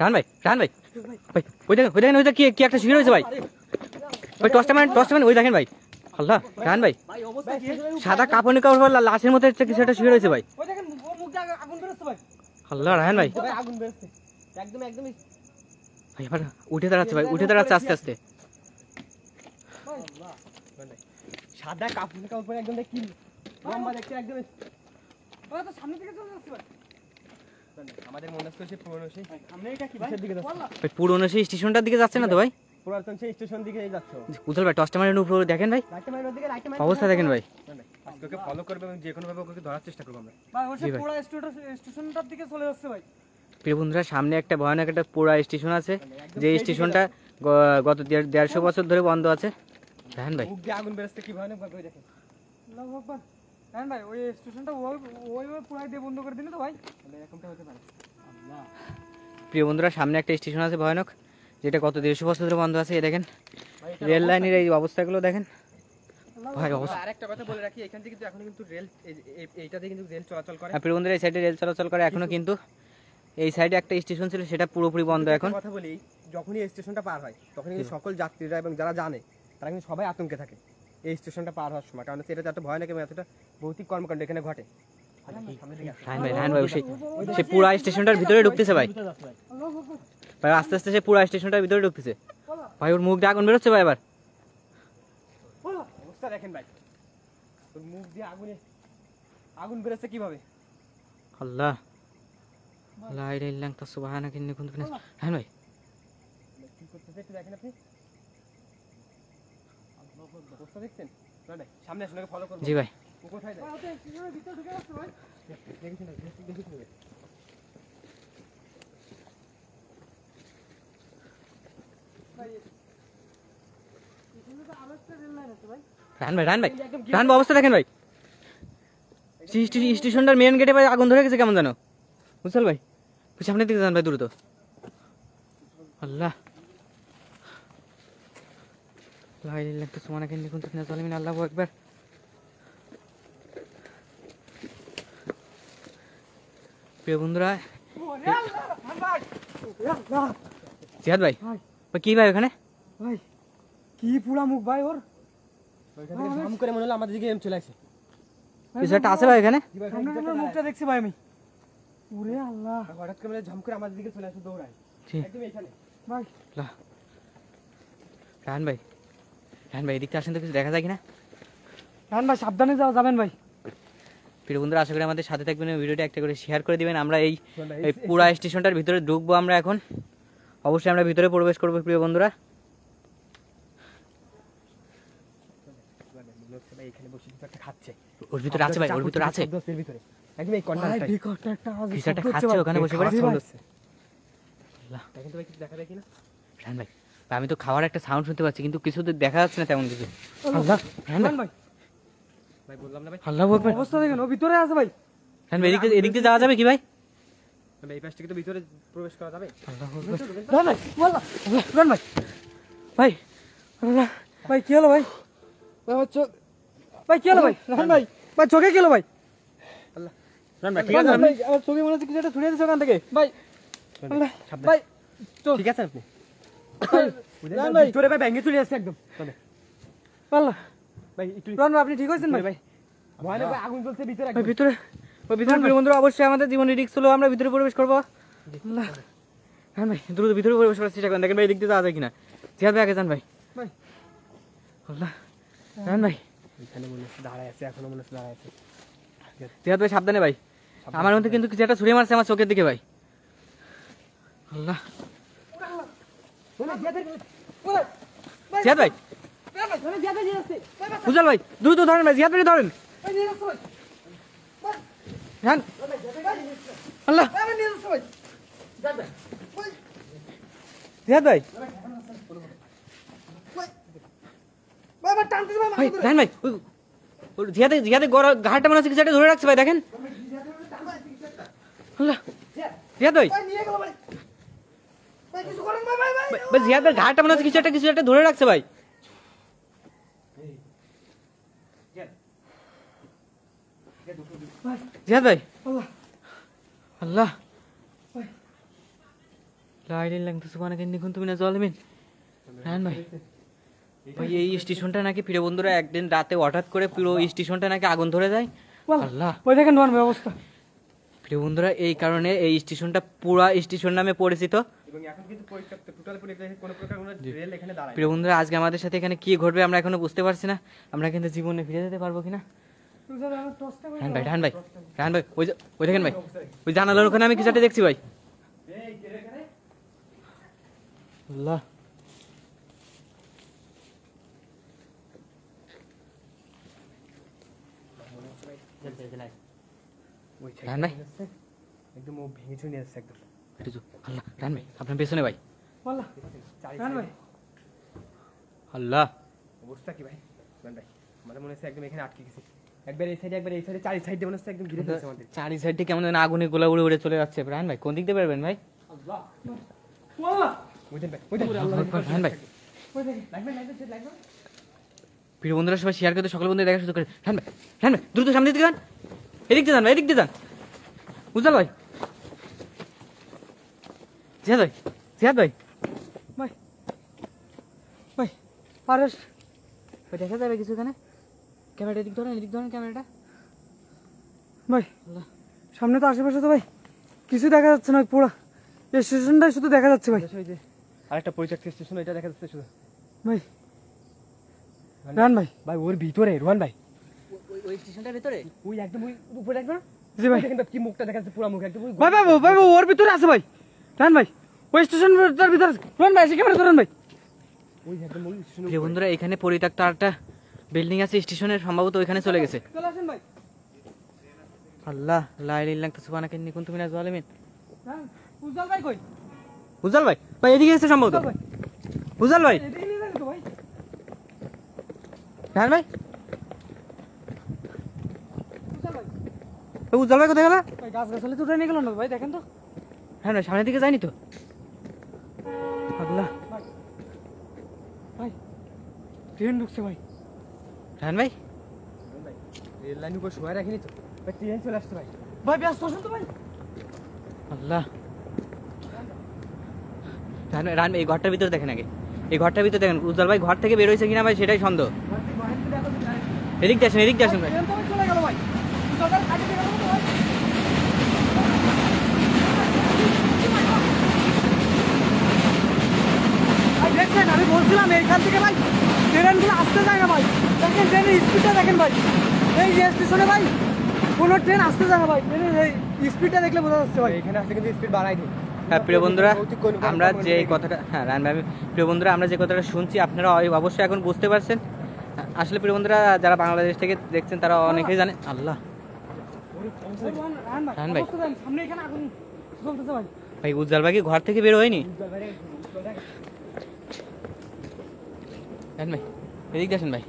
Run ভাই ভাই ওই দেখেন ওই কি কি একটা শিকার হয়েছে ভাই। ভাই টসটা ম্যান ওই দেখেন ভাই। আল্লাহ রান ভাই সাদা কাপড় লাশের মধ্যে কিছু একটা শিকার হয়েছে ভাই। আল্লাহ রান ভাই ভাই এবার উঠে দাঁড়াচ্ছে আস্তে আস্তে। সাদা কাপড় একদম কি লম্বা দেখতে একদম তো সামনে থেকে চলে যাচ্ছে ভাই। আমাদের মনে হচ্ছে সে পুরনো সেই সামনে এটা কি ভাই দিকে যাচ্ছে ভাই পুরনো সেই স্টেশনটার দিকে যাচ্ছে না তো ভাই? পুরাতন সেই স্টেশন দিকে যাচ্ছে উজ্জ্বল ভাই টসটা ম্যানের উপরে দেখেন ভাই অবস্থা দেখেন ভাই। আজকে ওকে ফলো করবে এবং যে কোনো ভাবে ওকে ধরার চেষ্টা করব আমরা ভাই ওই সেই পুরো স্টেশনটার দিকে চলে যাচ্ছে ভাই। প্রিয় বন্ধুরা সামনে একটা ভয়ানক একটা পোড়া স্টেশন আছে, যে স্টেশনটা গত 150 বছর ধরে বন্ধ আছে। দেখেন ভাই মুখ দিয়ে আগুন বেরোচ্ছে কি ভয়ানক ভাবে দেখেন। আল্লাহু আকবার। হ্যাঁ ভাই ওই স্টেশনটা ওইভাবে পুরাই দিয়ে বন্ধ করে দিলে তো ভাই তাহলে এরকমটা হতে পারে। আল্লাহ প্রিয় বন্ধুরা সামনে একটা স্টেশন আছে ভয়ানক, যেটা গত 150 বছর ধরে বন্ধ আছে। এই দেখেন রেল লাইনের এই অবস্থাগুলো দেখেন ভাই। অবস্থা আরেকটা কথা বলে রাখি, এখান থেকে কিন্তু এখন কিন্তু রেল এইটাতে কিন্তু রেল চলাচল করে। প্রিয় বন্ধুরা এই সাইডে রেল চলাচল করে এখনো, কিন্তু এই সাইডে একটা স্টেশন ছিল সেটা পুরোপুরি বন্ধ এখন। কথা বলি, যখনই এই স্টেশনটা পার হয় তখন কিন্তু সকল যাত্রীরা এবং যারা জানে তারা কিন্তু সবাই আতঙ্কে থাকে এই স্টেশনটা পার হওয়ার সময়, কারণ এটা এত ভয়ানক এবং এতটা ভৌতিক কর্মকাণ্ড এখানে ঘটে। রায়হান ভাই সে পুরা স্টেশনটার ভিতরে ঢুকতেছে ভাই। ভাই আস্তে আস্তে সে পুরা স্টেশনটার ভিতরে ঢুকতেছে ভাই। ওর মুখ দিয়ে আগুন বেরোচ্ছে ভাই। এবার অবস্থা দেখেন ভাই, ওর মুখ দিয়ে আগুন বেরোচ্ছে কিভাবে। আল্লাহ লা ইলাহা ইল্লা আনতা সুবহানাকা ইন্নী কুনতু মিনাজ রায়হান ভাই কি করতেছে একটু দেখেন আপনি। অবস্থা দেখছেন ভাই, সামনে আসুন, ফলো করুন। জি ভাই ও কোথায় যায়? ওই স্টেশনের ভিতরে ঢুকে যাচ্ছে ভাই। দেখেছেন দেখেছেন রায়হান ভাই অবস্থা দেখেন ভাই। স্টেশনটার মেন গেটে ভাই আগুন ধরে গেছে কেমন জানো বুঝল ভাই। সামনের দিকে যান ভাই দ্রুত। আল্লাহ লা ইলাহা ইল্লা আনতা সুবহানাকা ইন্নী কুনতু মিনাজ জালিমিন। আল্লাহু আকবার। প্রিয় বন্ধুরা জিহাদ ভাই কি ভাই ওখানে ভাই কি পুরা মুখ ভাই ওর। ঝাম করে মনে হলো আমাদের দিকে চলে আসে। কিছু একটা আছে ভাই এখানে। সামনে মুখটা দেখছি ভাই আমি। ওরে আল্লাহ হঠাৎ করে ঝাম করে আমাদের দিকে চলে আসে দৌড়ায় একদম এখানে ভাই। রায়হান ভাই এদিকটা আসেন তো, কিছু দেখা যায় কিনা। রায়হান ভাই সাবধানে যাবেন ভাই। প্রিয় বন্ধুরা আশা করি আমাদের সাথে থাকবেন, ভিডিওটা একটা করে শেয়ার করে দিবেন। আমরা এই পুরা স্টেশনটার ভিতরে ঢুকবো আমরা এখন। অবশ্যই আমরা ভিতরে প্রবেশ করবো প্রিয় বন্ধুরা। খাচ্ছে ওর ভিতরে আছে ভাই, ওর ভিতরে আছে একদম এই কর্নারটায় কিছু একটা খাচ্ছে ওখানে বসে পড়ে। আল্লাহ দেখেন তো ভাই কিছু দেখা যায় কিনা। রায়হান ভাই আমি তো খাওয়ার একটা সাউন্ড শুনতে পাচ্ছি, কিন্তু কিছু তো দেখা যাচ্ছে না তেমন কিছু। আল্লাহ রায়হান ভাই ভাই বললাম না ভাই। আল্লাহু আকবার। অবস্থা দেখেন ও ভিতরে আছে ভাই। রায়হান ভাই এদিক দিয়ে যাওয়া যাবে কি ভাই? এই পাশ থেকে তো ভিতরে প্রবেশ করা যাবে। রায়হান ভাই ওয়াল্লাহ রায়হান ভাই ভাই আল্লাহ ভাই কি হলো ভাই? ভাই কি হলো ভাই? রায়হান ভাই ভাই চোখে কি হলো ভাই? আল্লাহ রান ভাই ঠিক আছে ভাই আমার চোখে মনে হচ্ছে কিছু একটা ছুড়ে দিয়েছে ওখান থেকে ভাই। আল্লাহ ভাই ঠিক আছে আপনি রায়হান ভাই ভিতরে ভাই ভেঙে চলে আসছে একদম। আল্লাহ ভাই একটু রায়হান ভাই আপনি ঠিক হয়েছেন ভাই? ভাই ভয়ানক ভাই আগুন জ্বলছে ভিতরে ভাই একদম। ভিতরে প্রিয় বন্ধুরা অবশ্যই আমাদের জীবনে রিস্ক হলো, আমরা ভিতরে প্রবেশ করবো। আল্লাহ হ্যাঁ ভাই দ্রুত ভিতরে প্রবেশ করার চেষ্টা করেন, দেখেন ভাই এদিক দিয়ে যাওয়া যায় কিনা। জিহাদ ভাই আগে যান ভাই। ভাই আল্লাহ হ্যাঁ ভাই এখানে মনে হচ্ছে দাঁড়ায় আছে, এখনো মনে হচ্ছে দাঁড়ায় আছে। জিহাদ ভাই সাবধানে ভাই, আমার মধ্যে কিন্তু কিছু একটা ছুঁড়ে মারছে আমার চোখের দিকে ভাই। আল্লাহ জিহাদ ভাই উজ্জ্বল ভাই দ্রুত ধরেন ভাই, জিহাদ ভাই ধরেন। আল্লাহ জিহাদ ভাই রায়হান ভাই জিহাদে ঘাটটা মনে হচ্ছে কিছু একটা ধরে রাখছে ভাই, দেখেন। আল্লাহ জিহাদ ভাই জিহাদের ঘাটটা মনে হচ্ছে কিছু একটা ধরে রাখছে ভাই। জিহাদ ভাই আল্লাহ লাইলিন লাগতো সুবহানাকে নিকুন তুমি না জালিমিন। রায়হান ভাই ভাই এই স্টেশনটা নাকি প্রিয় বন্ধুরা একদিন রাতে হঠাৎ করে পুরো স্টেশনটা নাকি আগুন ধরে যায়। আল্লাহ ওই দেখেন রোহান ভাই অবস্থা। প্রিয় বন্ধুরা এই কারণে এই স্টেশনটা পুরা স্টেশন নামে পরিচিত। এবং এখন কিন্তু পরিত্যক্ত, টোটাল পরিত্যক্ত, কোনো প্রকার কোনো রেল এখানে দাঁড়ায় না। প্রিয় বন্ধুরা আজকে আমাদের সাথে এখানে কি ঘটবে আমরা এখনো বুঝতে পারছি না, আমরা কিন্তু জীবনে ফিরে যেতে পারবো কিনা। রায়হান ভাই রায়হান ভাই রায়হান ভাই ওই দেখেন ভাই ওই জানালার ওখানে আমি কিছু একটা দেখছি ভাই। এই কে রে এখানে? আল্লাহ ওই রায়হান ভাই একদম ও ভেঙে চুরে নিয়ে যাচ্ছে একদম। একটু জো- আল্লাহ রায়হান ভাই আপনার পেছনে ভাই। বললা রায়হান ভাই আল্লাহ অবস্থা কি ভাই? রোহান ভাই আমাদের মনে হচ্ছে একদম এখানে আটকে গেছি, একবার এই সাইডে একবার এই সাইডে, চারি সাইডে মনে হচ্ছে একদম ঘিরে ফেলছে আমাদের। চারি সাইডে কেমন যেন আগুনে গোলা উড়ে উড়ে চলে যাচ্ছে। রায়হান ভাই কোন দিক দিয়ে বেরবেন ভাই? বললা বুঝলেন ভাই? ওই দেখ রায়হান ভাই ওই দেখেন লাগবে লাগবে লাগবে। প্রিয় বন্ধুরা সবাই শেয়ার করে সকল বন্ধু দেখা শুরু করে। রায়হান ভাই দ্রুত সামনে দিকে যান, এদিক দিয়ে যান ভাই, এদিক দিয়ে যান। উজ্জ্বল ভাই, জিয়াদ ভাই, জিয়াদ ভাই ভাই ভাই পারস ভাই দেখা যাবে কিছু এখানে? ক্যামেরাটা এদিক ধরেন ক্যামেরাটা। ভাই আল্লাহ সামনে তো আশেপাশে তো ভাই কিছু দেখা যাচ্ছে না, পুরো এই স্টেশনটাই শুধু দেখা যাচ্ছে ভাই। ওই যে আরেকটা পরিত্যক্ত স্টেশন, এটা দেখা যাচ্ছে শুধু। ভাই রায়হান ভাই ভাই ওর ভিতরে রোহান ভাই, ওই স্টেশনটার ভিতরে ওই একদম ওই উপরে একবার জি ভাই দেখেন কি মুখটা দেখা যাচ্ছে, পুরো মুখ একদম ওই ভাই ভাই ভাই ভাই, ওর ভিতরে আছে ভাই। রায়হান ভাই ওই স্টেশনটার ভিতরে আছে। রোহান ভাই এসে ক্যামেরা ধরেন ভাই। ওই একদম ওই স্টেশন। প্রিয় বন্ধুরা এখানে পরিত্যক্ত একটা বিল্ডিং আছে স্টেশনের, সম্ভবত ওইখানে চলে গেছে। চলে আসেন ভাই। আল্লাহ লা ইলাহা ইল্লা আনতা সুবহানাকা ইন্নী কুনতু মিনাজ জালিমিন। হ্যাঁ উজ্জ্বল ভাই কই? উজ্জ্বল ভাই ভাই এদিকে এসে সম্ভবত। উজ্জ্বল ভাই উজ্জ্বল ভাই এদিকে নিয়ে যান তো ভাই। রায়হান ভাই উজ্জ্বল ভাই উজ্জ্বল ভাই কোথায় গেল? ভাই গাছ গাছালি তো উঠে নিয়ে গেল না ভাই, দেখেন তো। হ্যাঁ ভাই সামনের দিকে যায়নি তো। আল্লাহ ভাই ভাই ট্রেন ঢুকছে ভাই। রায়হান ভাই রেল লাইন উপর শোয়া রাখিনি তো ভাই, ট্রেন চলে আসছে ভাই। ভাই ব্যস্ত আছেন তো ভাই? আল্লাহ রায়হান ভাই এই ঘরটার ভিতরে দেখেন আগে, এই ঘরটার ভিতরে দেখেন উজ্জ্বল ভাই ঘর থেকে বের হয়েছে কিনা ভাই সেটাই সন্দেহ। এদিক দিয়ে আসেন ভাই। ট্রেন তো ভাই চলে গেল ভাই। উজ্জ্বল ভাই কাটিয়ে গেল তো ভাই। ভাই দেখছেন আমি বলছিলাম এইখান থেকে ভাই ট্রেনগুলো আসতে যায় না ভাই। দেখেন ট্রেনের স্পিডটা দেখেন ভাই, এই যে স্টেশনে ভাই কোনো ট্রেন আসতে যায় না ভাই। ট্রেনের এই স্পিডটা দেখলে বোঝা যাচ্ছে ভাই। এখানে আসলে কিন্তু স্পিড বাড়াই দিই। হ্যাঁ প্রিয় বন্ধুরা আমরা যে কথাটা রায়হান ভাই প্রিয় বন্ধুরা আমরা যে কথাটা শুনছি আপনারা অবশ্যই এখন বুঝতে পারছেন। আসলে প্রিয় বন্ধুরা যারা বাংলাদেশ থেকে দেখছেন তারা অনেকেই জানে। আল্লাহ রায়হান ভাই। সামনে এখানে আগুন জ্বলতেছে ভাই। ভাই উজ্জ্বল ভাই কি ঘর থেকে বের হয়নি? রায়হান ভাই এদিক দিয়ে আসেন ভাই।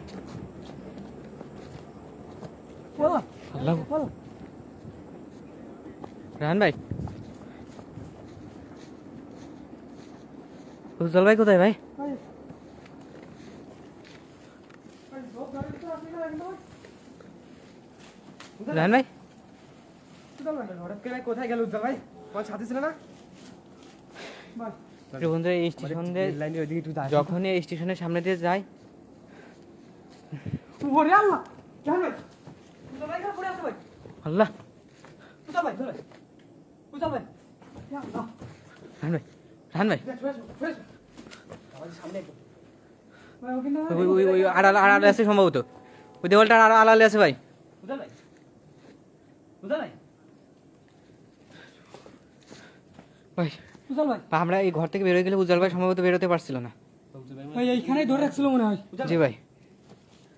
বলো আল্লাহ বলো রায়হান ভাই উজ্জ্বল ভাই কোথায় ভাই? ভাই ভাই সব গাড়ির তো আপনি না একদম রায়হান ভাই উজ্জ্বল ভাই হঠাৎ করে ভাই কোথায় গেল উজ্জ্বল ভাই? তোমার সাথে ছিল না? ভাই প্রিয় বন্ধুরা এই স্টেশন দিয়ে রেল লাইনের ওইদিকে একটু দাঁড়ায়। যখনই এই স্টেশনের সামনে দিয়ে যায় ওরে আল্লাহ জান ভাই উজ্জ্বল ভাই পড়ে আছে ভাই। আল্লাহ উজ্জ্বল ভাই উজ্জ্বল ভাই ইয়া আল্লাহ রায়হান ভাই রায়হান ভাই আমাদের সামনে একদম। ভাই ওখানে ওই ওই ওই আড়ালে আছে সম্ভবত, ওই দেওয়ালটা আড়ালে আছে ভাই। উজ্জ্বল ভাই, উজ্জ্বল ভাই, ভাই উজ্জ্বল ভাই আমরা এই ঘর থেকে বেরোয় গেলে উজ্জ্বল ভাই সম্ভবত বেরোতে পারছিল না। ভাই এইখানেই ধরে রাখছিল মনে হয়। জি ভাই।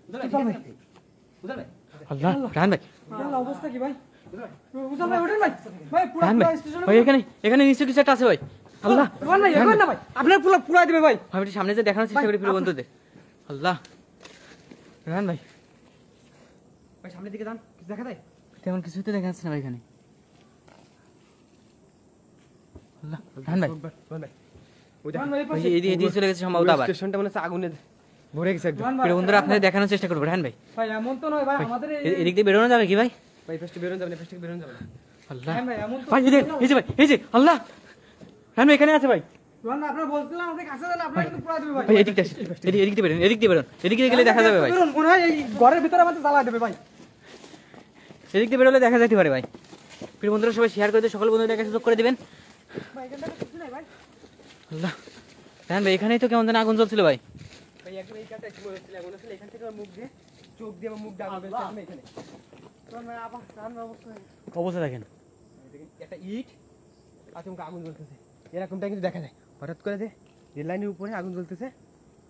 উজ্জ্বল ভাই, উজ্জ্বল ভাই, আল্লাহ রায়হান ভাই আল্লাহ অবস্থা কি ভাই? উজ্জ্বল ভাই ওঠেন ভাই। ভাই পুরো রায়হান ভাই স্টেশনে ভাই এখানে নিশ্চয় কিছু একটা আছে ভাই। আল্লাহ রোহান ভাই এখন না ভাই আপনার পুরো পুরাই দিবে ভাই। আমি একটু সামনে যে দেখানোর চেষ্টা করি প্রিয় বন্ধুদের। আল্লাহ রায়হান ভাই ভাই সামনের দিকে যান, কিছু দেখা যায়? তেমন কিছুই তো দেখা যাচ্ছে না ভাই এখানে। আল্লাহ রায়হান ভাই রোহান ভাই, ওই রোহান দেখেন, ভাই এই ভাই পাশে। এদিকে চলে গেছে সম্ভবত পুরো আবার। স্টেশনটা মনে হচ্ছে আগুনে ভরে গেছে একদম। রোহান ভাই, প্রিয় বন্ধুরা আপনাদের দেখানোর চেষ্টা করবো। রায়হান ভাই ভাই এমন তো নয় ভাই আমাদের এদিক দিয়ে বেরোনো যাবে কি ভাই? ভাই ফার্স্টে বেরোন যাবে না, ফার্স্টে বেরোন যাবে না। আল্লাহ ভাই এমন তো ভাই এই যে ভাই এই যে আল্লাহ রান ভাই এখানে আছে ভাই। রোহান ভাই আপনার বলছিলাম আপনি কাছে যান আপনার কিন্তু পুরাই দেবে ভাই। ভাই এদিকটা আসেন, এদিক দিয়ে বেরোন, এদিক দিয়ে বেরোন, এদিক দিয়ে গেলে দেখা যাবে ভাই। বেরোন, মনে হয় এই ঘরের ভিতরে আমাদের জ্বালা দেবে ভাই। এদিক দিয়ে বেরোলে দেখা যেতে পারে ভাই। প্রিয় বন্ধুরা সবাই শেয়ার করে দিয়ে সকল বন্ধুদের দেখা সুযোগ করে দিবেন। ভাই এখানটা কিছু নাই ভাই। আল্লাহ রান ভাই এখানেই তো কেমন যেন আগুন জ্বলছিল ভাই। ভাই একদম এই কাজটা মনে হচ্ছিল, এমন হচ্ছিল এখান থেকে আমার মুখ দিয়ে চোখ দিয়ে আমার মুখ ডাকা বেরোচ্ছে একদম এখানে। রোহান ভাই আবার রান অবস্থা। অবস্থা দেখেন, দেখেন একটা ইট আচমকা আগুন জ্বলতেছে, এরকমটা কিন্তু দেখা যায় হঠাৎ করে যে রেল লাইনের উপরে আগুন জ্বলতেছে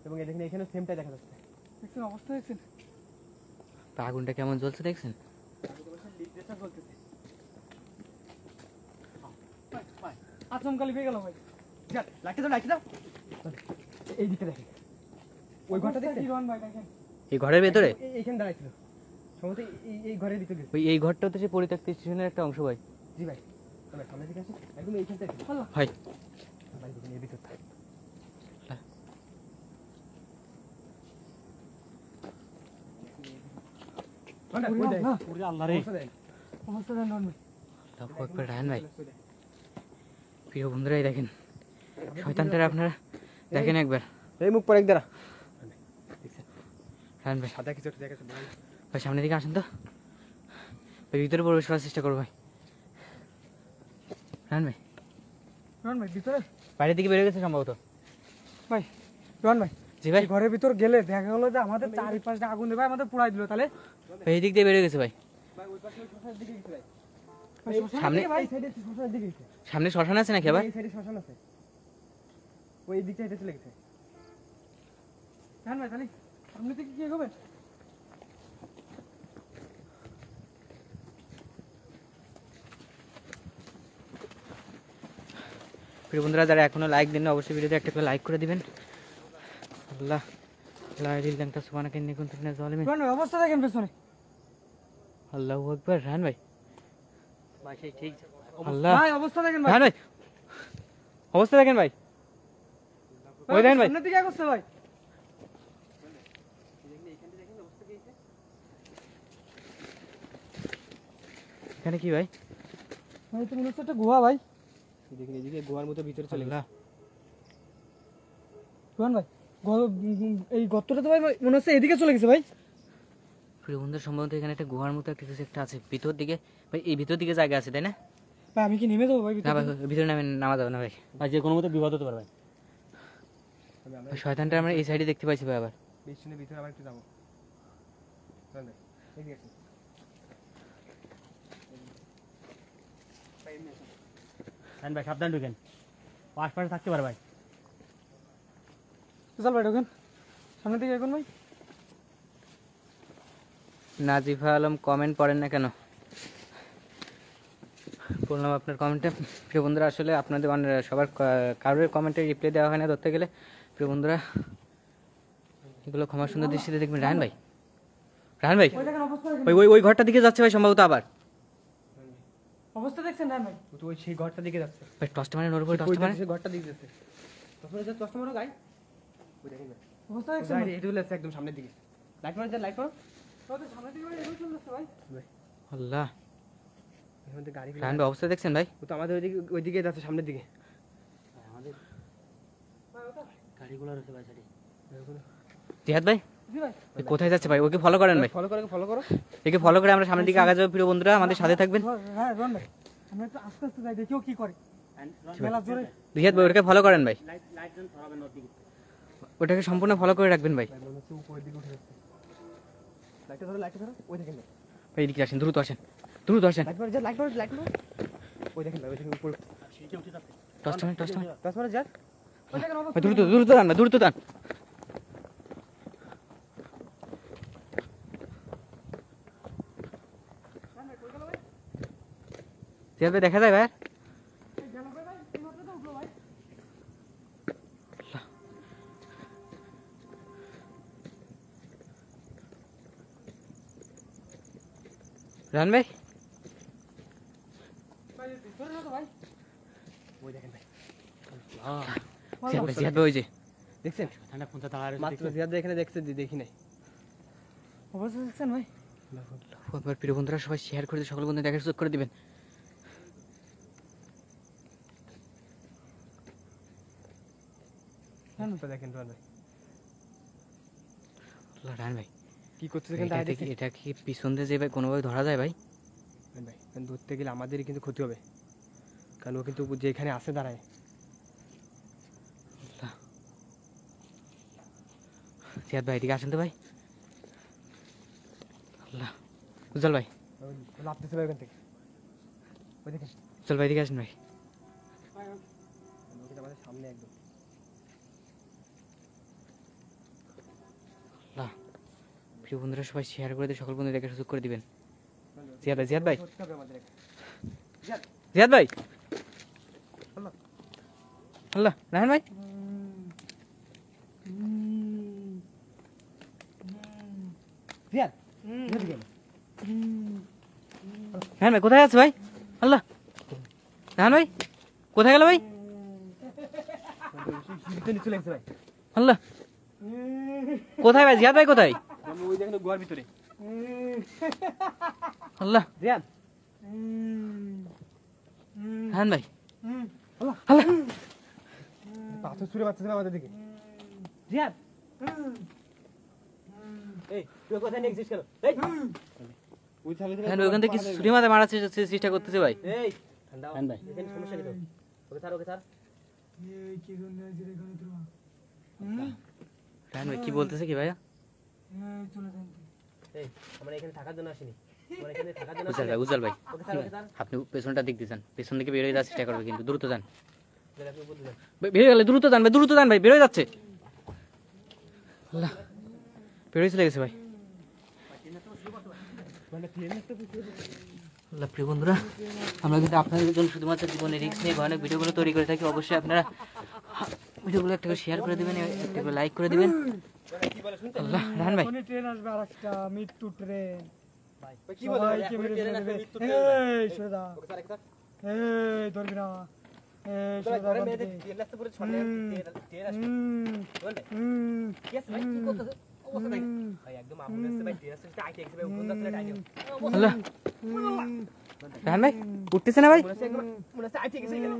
এবং এই দেখেন এখানে সেমটা দেখা যাচ্ছে। দেখছেন অবস্থা দেখছেন? তা আগুনটা কেমন জ্বলছে দেখছেন? লিক প্রেসার জ্বলতেছে। আচমকা লিপে গেল ভাই। যাক লাইটটা দাও এই দিকে দেখেন, ওই ঘরটা অবস্থা দেখছেন? কি রোহান ভাই দেখেন। এই ঘরের ভেতরে এইখানে দাঁড়াইছিল সম্ভবত এই ঘরের ভিতরে গেছে। ওই এই ঘরটা হচ্ছে সেই পরিত্যক্ত স্টেশনের একটা অংশ ভাই। জি ভাই আমার সামনে দিকে আসেন, একদম এইখানটা আছে। আল্লাহ ভাই ভাই দেখুন এর ভিতরটা। আল্লাহ রে। অবস্থা দেন রোহান ভাই। আল্লাহু আকবার। রান ভাই প্রিয় বন্ধুরা এই দেখেন শয়তানটারে আপনারা দেখেন একবার। এই মুখ পরে এক দাঁড়া রান ভাই সাদা কিছু একটা দেখাচ্ছে ভাই। ভাই সামনের দিকে আসেন তো ভাই, ভিতরে প্রবেশ করার চেষ্টা করো ভাই। রান ভাই রোহান ভাই ভিতরে বাইরের দিকে বেরিয়ে গেছে সম্ভবত। ভাই রোহান ভাই জি ভাই এই ঘরের ভিতর গেলে দেখা গেলো যে আমাদের চারিপাশে আগুন দেবে আমাদের পুরাই দিল তাহলে ভাই এই দিক দিয়ে বেরিয়ে গেছে ভাই। ভাই ওই পাশে ওই শ্মশানের দিকে গেছে ভাই। ভাই, শ্মশানের সামনে দিকে ভাই এই সাইডে শ্মশানের দিকে গেছে। সামনে শ্মশান আছে নাকি আবার? এই সাইডে শ্মশান আছে, ওই দিকটা হেঁটে চলে গেছে। রোহান ভাই তাহলে সামনে থেকে কি এগোবেন? প্রিয় বন্ধুরা যারা এখনো লাইক দেন অবশ্যই ভিডিওতে একটা করে লাইক করে দিবেন। আল্লাহ লা ইলাহা ইল্লা আনতা সুবহানাকা ইন্নী কুনতু মিনাজ জালিমিন। রোহান ভাই অবস্থা দেখেন পেছনে। আল্লাহু আকবার। রান ভাই ভাই সেই ঠিক আল্লাহ ভাই অবস্থা দেখেন ভাই। রান ভাই অবস্থা দেখেন ভাই। ওই দেখেন ভাই সামনের দিকে এগোচ্ছে ভাই। এখানে কি ভাই? ভাই তো মনে হচ্ছে একটা গুহা ভাই। দেখেন এদিকে গোয়ার মতো ভিতরে চলে গেছে। আল্লাহ রোহান ভাই এই গর্তটা তো ভাই মনে হচ্ছে এদিকে চলে গেছে ভাই। প্রিয় বন্ধুরা সম্ভবত এখানে একটা গুহার মতো একটা কিছু একটা আছে ভিতর দিকে ভাই। এই ভিতর দিকে জায়গা আছে তাই না? ভাই আমি কি নেমে যাবো ভাই না ভিতরে? ভাই ভিতরে নামা যাবে না ভাই। আর যে কোনো মতো বিপদ হতে পারে ভাই। তবে আমরা ভাই শয়তানটা আমরা এই সাইডে দেখতে পাইছি ভাই আবার। বেশিনের ভিতরে আবার একটু যাবো। চল ভাই এদিকে আসুন। ভাই সাবধান ঢুকেন, আশপাশে থাকতে পারে ভাই। চল ভাই ঢোকেন সামনের দিকে এখন ভাই। নাজিফা আলম কমেন্ট পড়েন না কেন? বললাম আপনার কমেন্টে। প্রিয় বন্ধুরা আসলে আপনাদের সবার কারোর কমেন্টে রিপ্লাই দেওয়া হয় না ধরতে গেলে। প্রিয় বন্ধুরা এগুলো ক্ষমা সুন্দর দৃষ্টিতে দেখবেন। রাহান ভাই রাহান ভাই ওই দেখেন অবস্থা দেখেন। ওই ওই ওই ঘরটার দিকে যাচ্ছে ভাই সম্ভবত আবার। অবস্থা দেখছেন রোহান ভাই? ও তো ওই সেই ঘরটার দিকে যাচ্ছে। ভাই টসটা মানে নোর উপরে টসটা মানে সেই ঘরটার দিকে যাচ্ছে। তখন যে চশমা মারো গাই ওই দেখেন ভাই। অবস্থা দেখছেন গাড়ি ভাই? এটা হচ্ছে একদম সামনের দিকে। লাইট মারো, লাইট মারো ওই তো সামনের দিকে ভাই এগোয় চলে যাচ্ছে ভাই। ভাই। আল্লাহ এর মধ্যে গাড়ি রাহান ভাই অবস্থা দেখছেন ভাই? ও তো আমাদের ওইদিকে যাচ্ছে সামনের দিকে। আমাদের ভাই ওটা গাড়িগুলো রয়েছে ভাই সাইডে। জিহাদ ভাই জি ভাই। এ কোথায় যাচ্ছে ভাই? ওকে ফলো করেন ভাই, ফলো করো। একে ফলো করে আমরা সামনের দিকে আগে যাবো। প্রিয় বন্ধুরা আমাদের সাথে থাকবেন। হ্যাঁ রোহান ভাই আমরা একটু আস্তে আস্তে যাই দেখিও কি করে। মেলা জোরে জিহাদ ভাই ওটাকে ফলো করেন ভাই, লাইট লাইট যেন ধরাবেন ওর দিকে। ওটাকে সম্পূর্ণ ফলো করে রাখবেন ভাই। ভাই মনে হচ্ছে উপরের দিকে উঠে যাচ্ছে। লাইটটা ধরো ওই দেখেন ভাই। ভাই এদিকে আসেন, দ্রুত আসেন, দ্রুত আসেন। লাইট মারো, লাইট মারো। ওই দেখেন ভাই, ওই দেখেন উপরে। সিঁড়িতে উঠে যাচ্ছে। টসটা মানে টসটা মানে দশ মারো যা। ওই দেখেন অবস্থা ভাই দ্রুত দ্রুত টান ভাই, দ্রুত টান। জিহাদ ভাই দেখা যায় ভাই? গেল ভাই ভাই এই মাত্র তো উঠলো ভাই। রান ভাই ভাই ভিতরে না তো ভাই। ওই দেখেন ভাই। জিহাদ ভাই ওই যে দেখছেন? ঠান্ডা ফোনটা দাঁড়ায় মাত্র জিয়াদ এখানে দেখছে, দেখি নাই। অবস্থা দেখছেন ভাই? প্রথমবার প্রিয় বন্ধুরা সবাই শেয়ার করে দিয়ে সকল বন্ধু দেখার সুযোগ করে দিবেন। তো দেখেন রোহান ভাই আল্লাহ, রায়হান ভাই কি করতে দেখেন তাই দেখি এটা কি পিছন দিয়ে যে ভাই কোনোভাবে ধরা যায় ভাই? ভাই ধরতে গেলে আমাদেরই কিন্তু ক্ষতি হবে, কারণ ও কিন্তু যেখানে আসে দাঁড়ায়। জিয়াদ ভাই এদিকে আসেন তো ভাই। আল্লাহ, উজ্জ্বল ভাই, লাভতেছে ভাই ওখান থেকে, ওই দেখেন উজ্জ্বল ভাই এদিকে আসেন ভাই। ও কিন্তু আমাদের সামনে একদম। আল্লাহ, প্রিয় বন্ধুরা সবাই শেয়ার করে দিয়ে সকল বন্ধু দেখে সুযোগ করে দিবেন। জিয়াদ ভাই, জিয়াদ ভাই, ধরতে হবে আমাদের এখানে। জিয়াদ ভাই, আল্লাহ, রায়হান ভাই, জিয়াদ, রায়হান ভাই কোথায় আছে ভাই? আল্লাহ, রায়হান ভাই কোথায় গেল ভাই? সিঁড়িতে নিচে লাগছে ভাই। আল্লাহ, কোথায় ভাই? জিয়াদ ভাই কোথায়? আমি ওই দেখেন গুহার ভিতরে। আল্লাহ, জিয়াদ, রায়হান ভাই, আল্লাহ, পাথর ছুঁড়ে মারতেছে আমাদের দিকে। জিয়াদ, এই তুই কোথায় নিয়ে গেছিস কেন? এই ওই ছাগল রায়হান ভাই ওখান থেকে ছুরি মাথায় মারার চেষ্টা করতেছে ভাই। এই ঠান্ডা রায়হান ভাই, এখানে সমস্যা কি তোর? ওকে ছাড়, ওকে ছাড়। এই কি সুন্দর আছে এখানে তোরা। রায়হান ভাই কি বলতেছে কি ভাইয়া? এই চলে যান। এই আমরা এখানে থাকার জন্য আসিনি, আমরা এখানে থাকার জন্য উজ্জ্বল ভাই, উজ্জ্বল ভাই, ওকে ছাড়, ওকে ছাড়। আপনি পেছনটা দিক দিয়েছেন, পেছন দিকে বেরোয় যাওয়ার চেষ্টা করবে কিন্তু দ্রুত যান। তাহলে আপনি বলতে দেন। বেরোয় গেলে দ্রুত যান ভাই, দ্রুত যান ভাই, বেরোয় যাচ্ছে। আল্লাহ, বেরোয় চলে গেছে ভাই। আল্লাহ, প্রিয় বন্ধুরা, আমরা কিন্তু আপনাদের জন্য শুধুমাত্র জীবনের রিস্ক নিয়ে ভয়ানক ভিডিওগুলো তৈরি করে থাকি। অবশ্যই আপনারা ভিডিওগুলো একটা করে শেয়ার করে দেবেন, একটা করে লাইক করে দিবেন। আল্লাহ, রায়হান ভাই, এখনই ট্রেন আসবে আরেকটা মৃত্যু ট্রেন। ভাই কি বলে সবাইকে মেরে ফেলে দেবে। এই সোজা, ওকে ছাড়, ওকে ছাড়। এই ধরবি না, এই ভাই সোজা ঘরে বাদ মেয়েদের দে। তেল আসতে পুরো ছড়ে তেল আসবে। বল ভাই কি আছে ভাই, কি করতেছে? অবস্থা দেখ ভাই, একদম আগুন আসছে ভাই, তেল আসছে আইতে গেছে ভাই, উঠুন যাচ্ছে টাইম। আল্লাহ, রায়হান ভাই উঠতেছে না ভাই? মনে হচ্ছে আইতে গেছে এখানে।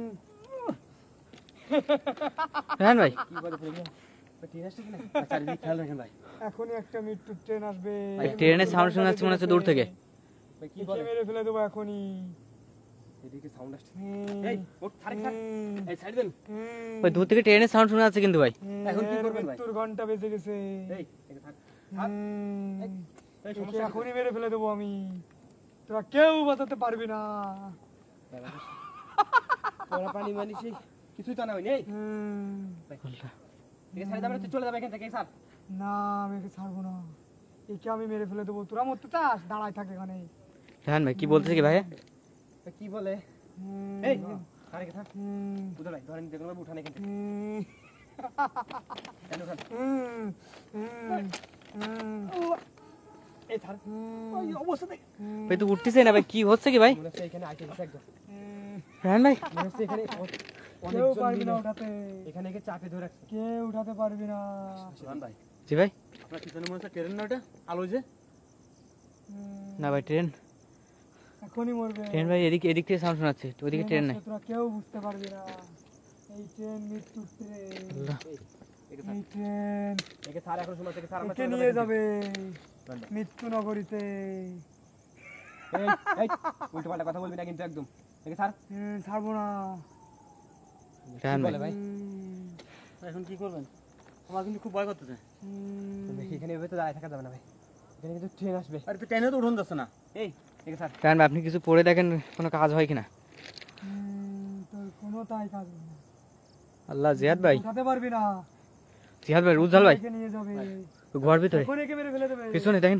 রায়হান ভাই, কি বলে ফেলে গেল? তেল আসছে কিনা? চারিদিকে খেয়াল রাখেন ভাই। এখনই একটা মৃত্যু ট্রেন আসবে। ভাই ট্রেনের সাউন্ড শোনা যাচ্ছে মনে হচ্ছে দূর থেকে। ভাই কি একে বলে? মেরে ফেলে দেবো এখনই। এদিকে সাউন্ড আসছে। এই ওঠ, ছাড়, ছাড়। এই ছাড় দেন। ভাই দূর থেকে ট্রেনের সাউন্ড শোনা যাচ্ছে কিন্তু ভাই। এখন কি করবেন ভাই? মৃত্যুর ঘন্টা বেজে গেছে। এই একে ছাড়। ছাড়। এই একে সমস্যা এখনই মেরে ফেলে দেবো আমি, তোরা কেউ বাঁচাতে পারবি না। তোরা পানি মানিছি কিছুই তো না হয়নি। এই একে ছাড়ে যাবে না, তুই চলে যাবে এখান থেকে, স্যার। না আমি একে ছাড়বো না, একে আমি মেরে ফেলে দেবো। তোরা মরতে চাস, দাঁড়ায় থাকে এখানে। রায়হান ভাই কি বলতেছে কি ভাইয়া? কি বলে? এই ছাড়, একে ছাড়। বুঝো ভাই, ধরেন দেখুন ভাই, উঠান এখান থেকে। কেন উঠান? এই ছাড়। ওই অবস্থা দেখ। ভাই তো উঠতেছে না ভাই, কি হচ্ছে কি ভাই? মনে হচ্ছে এখানে আইতে গেছে একদম। রায়হান ভাই, মনে হচ্ছে এখানে কেউ অনেকজন পারবি না মিলে উঠাতে, এখানে একে চাপে ধরে রাখছে। কেউ উঠাতে পারবি না। সুহান ভাই, জি ভাই, আপনার পিছনে মনে হচ্ছে ট্রেন না ওটা? আলো যে? না ভাই ট্রেন, এখনই মরবে। ট্রেন ভাই এদিকে, এদিক থেকে সাউন্ড শোনাচ্ছে, ওইদিকে ট্রেন নাই। আসছে, তোরা কেউ বুঝতে পারবি না। এই ট্রেন মৃত্যু ট্রেন, আল্লাহ, একে এই ট্রেন একে ছাড়, এখন সময় থেকে ছাড়, আমরা একে চলে নিয়ে যাবো যাবে এখান থেকে। মৃত্যু নগরীতে। এই এই উল্টো পাল্টা কথা বলবি না কিন্তু একদম। একে ছাড়। ছাড়বো না। রায়হান কি ভাই, বলে ভাই? এখন কি করবেন? আমার কিন্তু খুব ভয় করতেছে। দেখি এখানে এভাবে তো দাঁড়ায় থাকা যাবে না ভাই, এখানে কিন্তু ট্রেন আসবে। আরে তো ট্রেনে তো উঠুন যাচ্ছে না। এই একে ছাড়। রায়হান ভাই আপনি কিছু পড়ে দেখেন কোনো কাজ হয় কিনা। তোর কোনো তাই কাজ হবে না। আল্লাহ, জিয়াদ ভাই, উঠাতে পারবি না। জিয়াদ ভাই, উজ্জ্বল ভাই একে নিয়ে যাবে, ঘর ভিতরে, এখন একে মেরে ফেলে দেবে। পিছনে দেখেন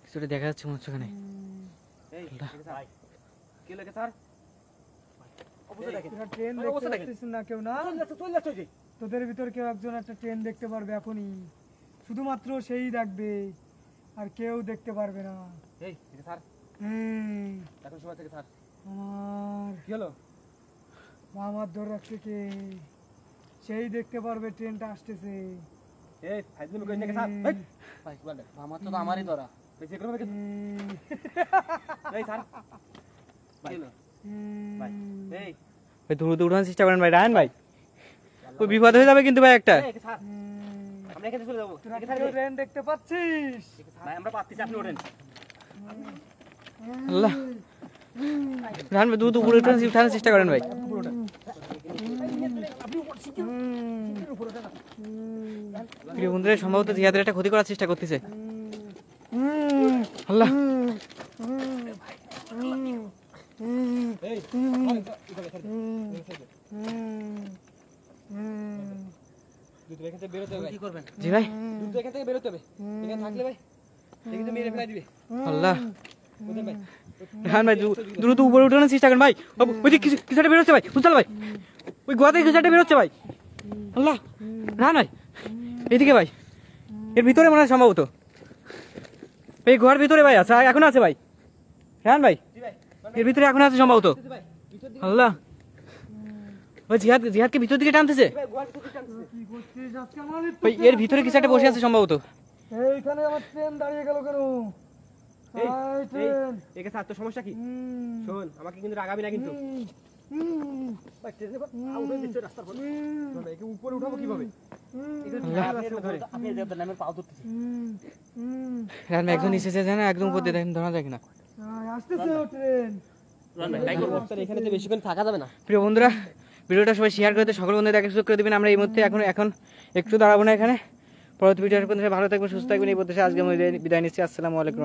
কিছুটা দেখা যাচ্ছে মনে হচ্ছে ওখানে। এই একে ছাড়। কি লাগে ছাড়? অবস্থা দেখেন। তোরা ট্রেন তোর দেখতে অবস্থা দেখেন। পাচ্ছিস না কেউ না? চল যাচ্ছে যে। তোদের ভিতর কেউ একজন একটা ট্রেন দেখতে পারবে এখনই, শুধুমাত্র সেই দেখবে, আর কেউ দেখতে পারবে না। এই একে ছাড়, হুম, এখন সময় থেকে ছাড়। আমার কি হলো? আমার ধরে রাখছে কে, সেই দেখতে পারবে ট্রেনটা আসতেছে। এই ফাইজলামি করিস না, একে ছাড়। এই ভাই কি বলে? আমার তো আমারই ধরা। বেশি করে ভাই। এই ছাড়। ভাই ভাই এই ভাই দ্রুত উঠানোর চেষ্টা করেন ভাই। রায়হান ভাই, ওই বিপদ হয়ে যাবে কিন্তু ভাই একটা। আমরা এখানে চলে যাবো। ট্রেন দেখতে পাচ্ছিস? ভাই আমরা পাচ্ছি, আপনি ওঠেন। আল্লাহ, রান ভাই দ্রুত উপরে উঠানোর চেষ্টা করেন ভাই। প্রিয় বন্ধুরা, সম্ভবত জিহাদের একটা ক্ষতি করার চেষ্টা করতেছে। আল্লাহ, দ্রুত এখান থেকে বেরোতে হবে। কি করবেন? জি ভাই। দ্রুত এখান থেকে বেরোতে হবে। এখানে থাকলে ভাই দেখি তো মেরে ফেলাই দিবে। আল্লাহ, বুঝলেন ভাই? রান ভাই দ্রুত উপরে উঠানোর চেষ্টা করেন ভাই। ওই যে কিছু একটা বেরোচ্ছে ভাই, বুঝতে ভাই, ওই গোয়া থেকে কিছু একটা বেরোচ্ছে ভাই। আল্লাহ, রান ভাই এদিকে ভাই, এর ভিতরে মনে হয় সম্ভবত, এই গোয়ার ভিতরে ভাই আছে, এখন আছে ভাই। রান ভাই এর ভিতরে এখন আছে সম্ভবত। আল্লাহ, ওই জিহাদকে ভিতর দিকে টানতেছে কি করছিস আজকে আমার ভাই, এর ভিতরে কিছু একটা বসে আছে সম্ভবত। এইখানে আমার ট্রেন দাঁড়িয়ে গেল কেন? এই, আয় এই, ট্রেন। একে স্যার তোর সমস্যা কি? শোন, আমাকে কিন্তু রাগাবি না কিন্তু। ভাই ট্রেনে উঠে দিচ্ছে রাস্তার পর। ভাই একে উপরে উঠাবো কিভাবে? আপনি দেবদার নামের পাও ধরতেছি। রান ভাই একজন নিচে যায় না, একদম উপর দিয়ে দেখেন, ধরা যায় না। আসতেছে ও ট্রেন। তাই করবো। স্যার এখানে তো বেশিক্ষণ থাকা যাবে না। প্রিয় বন্ধুরা, ভিডিওটা সবাই শেয়ার করে দিয়ে সকল বন্ধুদের দেখা সুযোগ করে দেবেন। আমরা এই মুহূর্তে এখন একটু দাঁড়াবো না এখানে। পরবর্তী ভিডিও ভালো থাকবেন, সুস্থ থাকবেন। এই পদ্ধতি আজকে আমি বিদায় নিচ্ছি। আসসালামু আলাইকুম।